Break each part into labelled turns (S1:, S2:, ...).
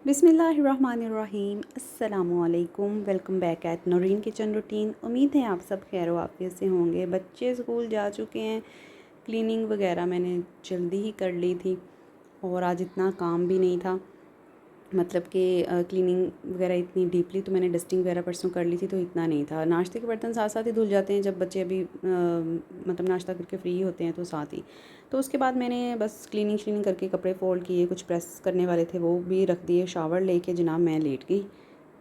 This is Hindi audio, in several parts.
S1: बिस्मिल्लाहिर्रहमानिर्रहीम अस्सलामुअलैकुम। Welcome back at Naureen kitchen routine. उम्मीद है आप सब खैर वाफ़ियत से होंगे। बच्चे स्कूल जा चुके हैं। क्लीनिंग वगैरह मैंने जल्दी ही कर ली थी और आज इतना काम भी नहीं था, मतलब कि क्लीनिंग वगैरह इतनी डीपली तो मैंने डस्टिंग वगैरह परसों कर ली थी तो इतना नहीं था। नाश्ते के बर्तन साथ साथ ही धुल जाते हैं जब बच्चे अभी मतलब नाश्ता करके फ्री होते हैं तो साथ ही। तो उसके बाद मैंने बस क्लीनिंग करके कपड़े फोल्ड किए, कुछ प्रेस करने वाले थे वो भी रख दिए। शावर लेके जनाब मैं लेट गई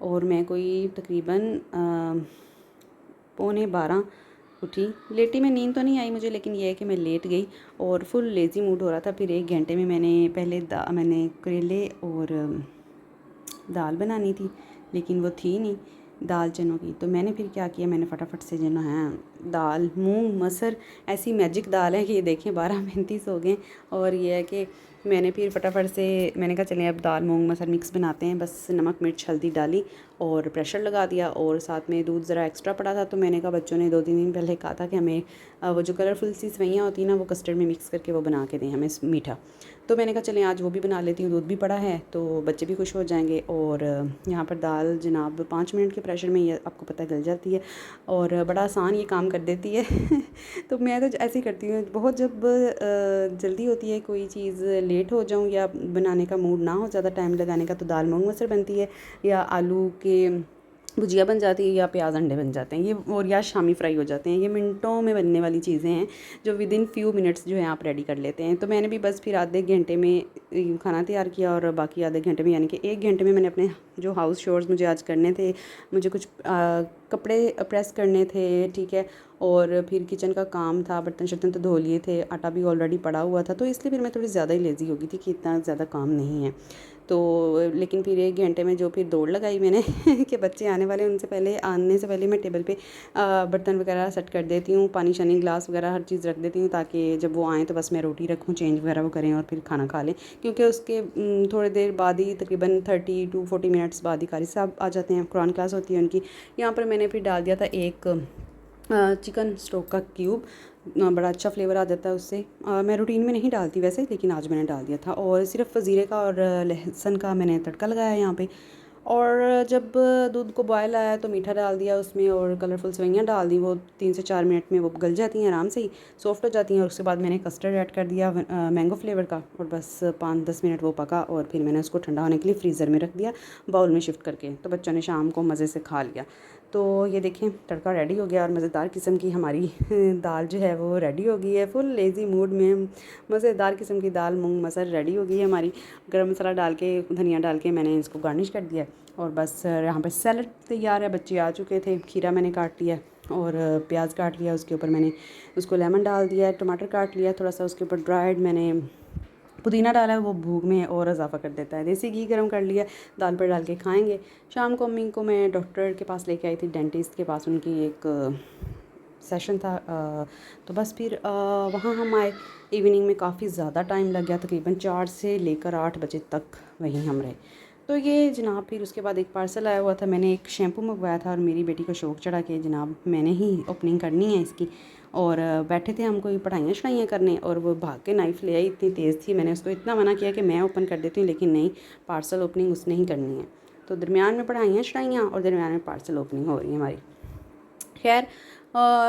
S1: और मैं कोई तकरीबन 11:45 उठी। लेटी में नींद तो नहीं आई मुझे, लेकिन ये है कि मैं लेट गई और फुल लेज़ी मूड हो रहा था। फिर 1 घंटे में मैंने करेले और दाल बनानी थी, लेकिन वो थी नहीं दाल चनों की। तो मैंने फिर क्या किया, मैंने फटाफट से जो है दाल मूंग मसर, ऐसी मैजिक दाल है कि ये देखें 12:35 हो गए। और ये है कि मैंने फिर फटाफट से मैंने कहा चलें अब दाल मूंग मसर मिक्स बनाते हैं। बस नमक मिर्च हल्दी डाली और प्रेशर लगा दिया और साथ में दूध ज़रा एक्स्ट्रा पड़ा था। तो मैंने कहा, बच्चों ने 2-3 दिन पहले कहा था कि हमें वो जो कलरफुल सी सेवइयाँ होती हैं ना, वो कस्टर्ड में मिक्स करके वो बना के दें हमें मीठा। तो मैंने कहा चलें आज वो भी बना लेती हूँ, दूध भी पड़ा है तो बच्चे भी खुश हो जाएंगे। और यहाँ पर दाल जनाब 5 मिनट के प्रेशर में ये आपको पता गल जाती है और बड़ा आसान ये काम कर देती है। तो मैं तो ऐसे ही करती हूँ बहुत, जब जल्दी होती है कोई चीज़, लेट हो जाऊँ या बनाने का मूड ना हो ज़्यादा टाइम लगाने का, तो दाल मूंग मसर बनती है या आलू के भुजिया बन जाती है या प्याज अंडे बन जाते हैं ये, और या शामी फ्राई हो जाते हैं। ये मिनटों में बनने वाली चीज़ें हैं जो विद इन फ्यू मिनट्स जो है आप रेडी कर लेते हैं। तो मैंने भी बस फिर आधे घंटे में खाना तैयार किया और बाकी आधे घंटे में, यानी कि 1 घंटे में मैंने अपने जो हाउस शोर्स मुझे आज करने थे, मुझे कुछ कपड़े प्रेस करने थे, ठीक है, और फिर किचन का काम था, बर्तन शर्तन तो धो लिए थे, आटा भी ऑलरेडी पड़ा हुआ था। तो इसलिए फिर मैं थोड़ी ज़्यादा ही लेज़ी हो गई थी कि इतना ज़्यादा काम नहीं है। तो लेकिन फिर 1 घंटे में जो फिर दौड़ लगाई मैंने कि बच्चे आने वाले, आने से पहले मैं टेबल पे बर्तन वगैरह सेट कर देती हूँ, पानी शानी ग्लास वगैरह हर चीज़ रख देती हूँ ताकि जब वो आएँ तो बस मैं रोटी रखूँ, चेंज वगैरह वो करें और फिर खाना खा लें। क्योंकि उसके थोड़ी देर बाद ही, तकरीबन 30 to 40 मिनट्स बाद ही कारी साहब आ जाते हैं, कुरान क्लास होती है उनकी। यहाँ पर मैंने फिर डाल दिया था एक चिकन स्टोक का क्यूब, बड़ा अच्छा फ्लेवर आ जाता है उससे। मैं रूटीन में नहीं डालती वैसे, लेकिन आज मैंने डाल दिया था। और सिर्फ ज़ीरे का और लहसुन का मैंने तड़का लगाया यहाँ पे। और जब दूध को बॉयल आया तो मीठा डाल दिया उसमें और कलरफुल सेवइयाँ डाल दी। वो 3 से 4 मिनट में वो गल जाती हैं, आराम से ही सॉफ्ट हो जाती हैं। और उसके बाद मैंने कस्टर्ड ऐड कर दिया मैंगो फ्लेवर का, और बस 5-10 मिनट वो पका और फिर मैंने उसको ठंडा होने के लिए फ्रीज़र में रख दिया बाउल में शिफ्ट करके। तो बच्चों ने शाम को मज़े से खा लिया। तो ये देखें तड़का रेडी हो गया और मज़ेदार किस्म की हमारी दाल जो है वो रेडी हो गई है। फुल लेज़ी मूड में मज़ेदार किस्म की दाल मूंग मसर रेडी हो गई है हमारी। गरम मसाला डाल के, धनिया डाल के मैंने इसको गार्निश कर दिया और बस यहाँ पर सैलड तैयार है। बच्चे आ चुके थे, खीरा मैंने काट लिया और प्याज काट लिया, उसके ऊपर मैंने उसको लेमन डाल दिया, टमाटर काट लिया थोड़ा सा, उसके ऊपर ड्राइड मैंने पुदीना डाला है, वो भूख में और इजाफ़ा कर देता है। देसी घी गरम कर लिया, दाल पर डाल के खाएंगे। शाम को अम्मी को मैं डॉक्टर के पास लेके आई थी, डेंटिस्ट के पास, उनकी एक सेशन था। तो बस फिर वहाँ हम आए। इवनिंग में काफ़ी ज़्यादा टाइम लग गया, तकरीबन 4 से लेकर 8 बजे तक वहीं हम रहे। तो ये जनाब फिर उसके बाद एक पार्सल आया हुआ था, मैंने एक शैम्पू मंगवाया था और मेरी बेटी को शौक़ चढ़ा के जनाब मैंने ही ओपनिंग करनी है इसकी। और बैठे थे हम कोई पढ़ाइयाँ शढ़ाइयाँ करने और वो भाग के नाइफ़ ले आई, इतनी तेज़ थी। मैंने उसको इतना मना किया कि मैं ओपन कर देती हूँ, लेकिन नहीं, पार्सल ओपनिंग उसने ही करनी है। तो दरमियान में पढ़ाइयाँ शढ़ाइयाँ और दरमियान में पार्सल ओपनिंग हो रही है हमारी। खैर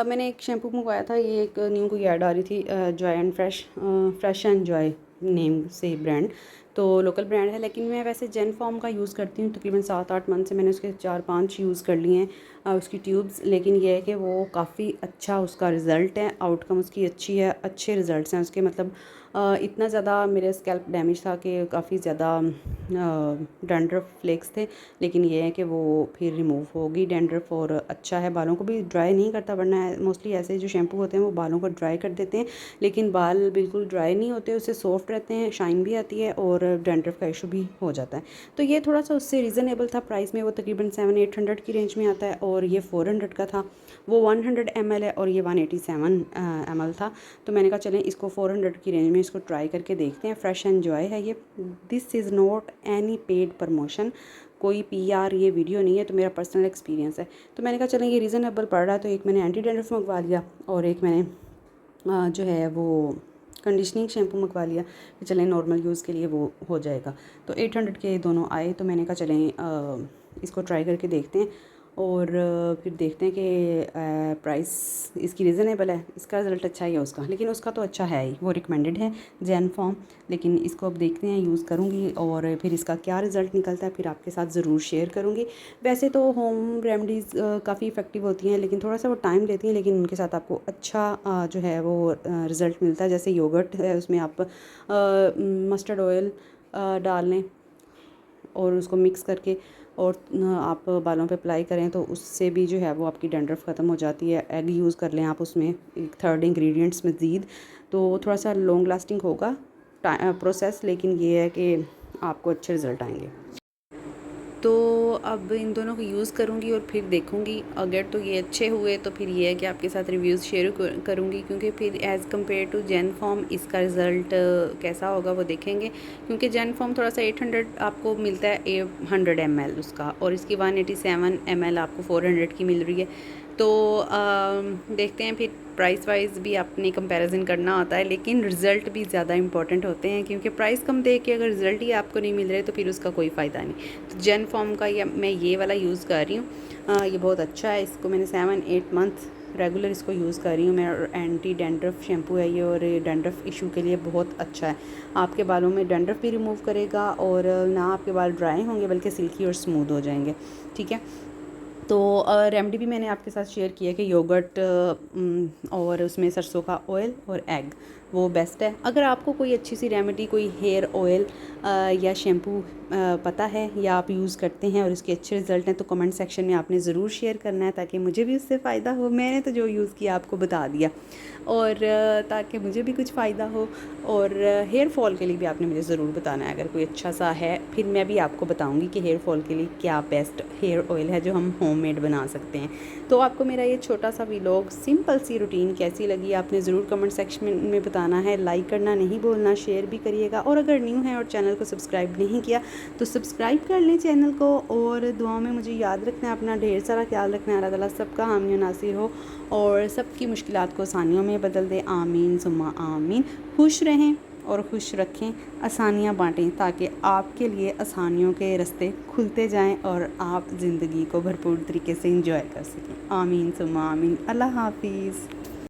S1: मैंने एक शैम्पू मंगवाया था, ये एक न्यू कोई ऐड आ रही थी, Joy and fresh and Joy name से ब्रांड। तो लोकल ब्रांड है, लेकिन मैं वैसे जेन फॉर्म का यूज़ करती हूँ। तकरीबन 7-8 मंथ से मैंने उसके 4-5 यूज़ कर लिए हैं उसकी ट्यूब्स। लेकिन ये है कि वो काफ़ी अच्छा उसका रिज़ल्ट है, आउटकम उसकी अच्छी है, अच्छे रिज़ल्ट्स हैं उसके। मतलब इतना ज़्यादा मेरे स्कैल्प डैमेज था कि काफ़ी ज़्यादा डैंड्रफ फ्लेक्स थे, लेकिन ये है कि वो फिर रिमूव होगी डैंड्रफ, और अच्छा है, बालों को भी ड्राई नहीं करता। वरना मोस्टली ऐसे जो शैम्पू होते हैं वो बालों को ड्राई कर देते हैं, लेकिन बाल बिल्कुल ड्राई नहीं होते, उससे सॉफ्ट रहते हैं, शाइन भी आती है और डैंड्रफ का इशू भी हो जाता है। तो ये थोड़ा सा उससे रीज़नेबल था प्राइस में, वो तकरीबन 700-800 की रेंज में आता है और ये 400 का था। वो 100 ml है और ये 187 ml था। तो मैंने कहा चलें इसको 400 की रेंज में इसको ट्राई करके देखते हैं। फ्रेश एंड जॉय है ये, this is not any paid promotion, कोई पीआर ये वीडियो नहीं है, तो मेरा पर्सनल एक्सपीरियंस है। तो मैंने कहा चलें ये रीज़नेबल पड़ रहा है, तो एक मैंने एंटी डैंड्रफ मंगवा लिया और एक मैंने जो है वो कंडीशनिंग शैम्पू मंगवा लिया कि चलें नॉर्मल यूज़ के लिए वो हो जाएगा। तो 800 के दोनों आए, तो मैंने कहा चलें इसको ट्राई करके देखते हैं और फिर देखते हैं कि प्राइस इसकी रीज़नेबल है, इसका रिज़ल्ट अच्छा ही है उसका, लेकिन उसका तो अच्छा है ही, वो रिकमेंडेड है जेनफॉर्म। लेकिन इसको अब देखते हैं, यूज़ करूँगी और फिर इसका क्या रिज़ल्ट निकलता है फिर आपके साथ ज़रूर शेयर करूँगी। वैसे तो होम रेमेडीज़ काफ़ी इफ़ेक्टिव होती हैं, लेकिन थोड़ा सा वो टाइम लेती हैं, लेकिन उनके साथ आपको अच्छा जो है वो रिज़ल्ट मिलता है। जैसे योगर्ट है, उसमें आप मस्टर्ड ऑयल डाल लें और उसको मिक्स करके और आप बालों पे अप्लाई करें तो उससे भी जो है वो आपकी डैंड्रफ ख़त्म हो जाती है। एग यूज़ कर लें आप उसमें, एक थर्ड इंग्रेडिएंट्स मज़ीद, तो थोड़ा सा लॉन्ग लास्टिंग होगा प्रोसेस, लेकिन ये है कि आपको अच्छे रिज़ल्ट आएंगे। तो अब इन दोनों को यूज़ करूँगी और फिर देखूँगी, अगर तो ये अच्छे हुए तो फिर ये है कि आपके साथ रिव्यूज़ शेयर करूँगी, क्योंकि फिर एज़ कम्पेयर टू जेनफॉर्म इसका रिज़ल्ट कैसा होगा वो देखेंगे। क्योंकि जेनफॉर्म थोड़ा सा 800 आपको मिलता है 100 ml उसका, और इसकी 187 ml आपको 400 की मिल रही है। तो देखते हैं फिर प्राइस वाइज भी अपनी कंपैरिजन करना होता है, लेकिन रिज़ल्ट भी ज़्यादा इंपॉर्टेंट होते हैं, क्योंकि प्राइस कम दे के अगर रिज़ल्ट ही आपको नहीं मिल रहे तो फिर उसका कोई फ़ायदा नहीं। तो जेनफॉर्म का मैं ये वाला यूज़ कर रही हूँ, ये बहुत अच्छा है। इसको मैंने 7-8 मंथ रेगुलर इसको यूज़ कर रही हूँ मैं। एंटी डैंड्रफ शैम्पू है ये, और डैंड्रफ इशू के लिए बहुत अच्छा है। आपके बालों में डैंड्रफ भी रिमूव करेगा और ना आपके बाल ड्राई होंगे बल्कि सिल्की और स्मूथ हो जाएंगे। ठीक है, तो रेमेडी भी मैंने आपके साथ शेयर किया कि योगर्ट और उसमें सरसों का ऑयल और एग वो बेस्ट है। अगर आपको कोई अच्छी सी रेमेडी, कोई हेयर ऑयल या शैम्पू पता है या आप यूज़ करते हैं और उसके अच्छे रिज़ल्ट हैं, तो कमेंट सेक्शन में आपने ज़रूर शेयर करना है, ताकि मुझे भी उससे फ़ायदा हो। मैंने तो जो यूज़ किया आपको बता दिया, और ताकि मुझे भी कुछ फ़ायदा हो। और हेयर फॉल के लिए भी आपने मुझे ज़रूर बताना है, अगर कोई अच्छा सा है फिर मैं भी आपको बताऊंगी कि हेयर फॉल के लिए क्या बेस्ट हेयर ऑयल है जो हम होममेड बना सकते हैं। तो आपको मेरा ये छोटा सा व्लॉग, सिंपल सी रूटीन कैसी लगी आपने ज़रूर कमेंट सेक्शन में बताना है। लाइक करना नहीं भूलना, शेयर भी करिएगा, और अगर न्यू है और चैनल को सब्सक्राइब नहीं किया तो सब्सक्राइब कर लें चैनल को। और दुआओं में मुझे याद रखना है, अपना ढेर सारा ख्याल रखना है। अल्लाह ताला सबका हामी नासिर हो और सबकी मुश्किलात को आसानियों में बदल दे। आमीन सुम्मा आमीन। खुश रहें और खुश रखें, आसानियाँ बाँटें, ताकि आपके लिए आसानियों के रास्ते खुलते जाएं और आप ज़िंदगी को भरपूर तरीके से एंजॉय कर सकें। आमीन सुम्मा आमीन। अल्लाह हाफिज़।